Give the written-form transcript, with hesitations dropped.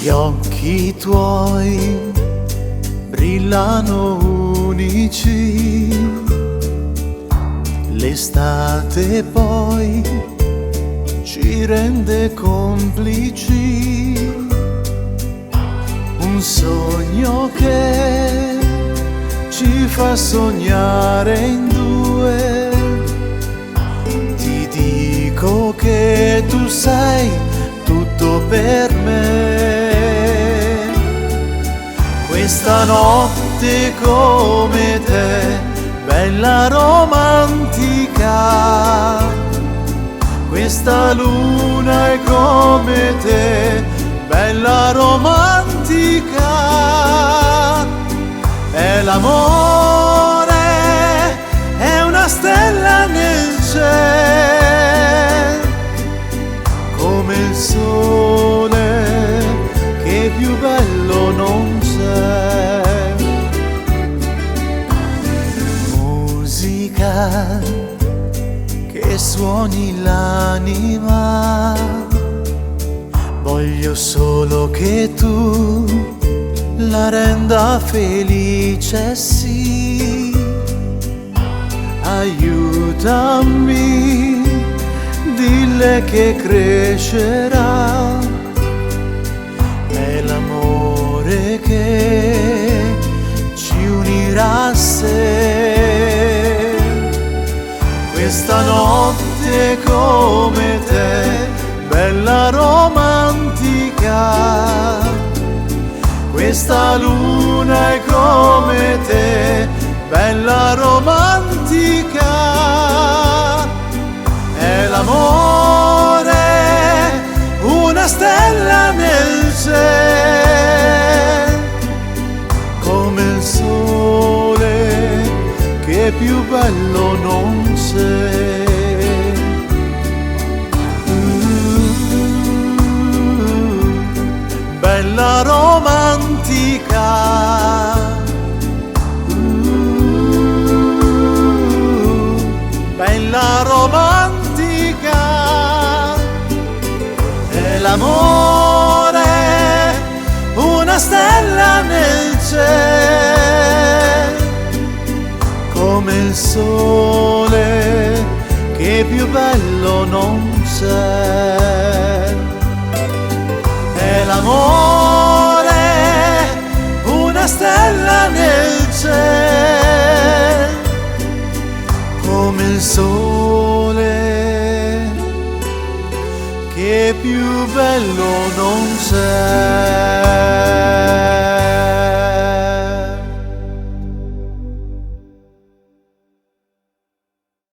Gli occhi tuoi brillano unici, l'estate poi ci rende complici, un sogno che ci fa sognare in due. Ti dico che tu sei tutto per me. Questa notte come te, bella romantica, questa luna è come te, bella romantica. È l'amore, è una stella nel cielo, come il sole che più bello non c'è. Musica che suoni l'anima, voglio solo che tu la renda felice, sì. Aiutami, dille che crescerà, è l'amore che ci unirà a sé. Questa notte come te, bella romantica, questa luna è come te, bella romantica. È l'amore, una stella nel cielo, come il sole che più bello non c'è. Bella romantica, bella romantica. È l'amore, una stella nel cielo, come il sole che più bello non c'è. È l'amore, una stella nel cielo, come il sole che più bello non c'è.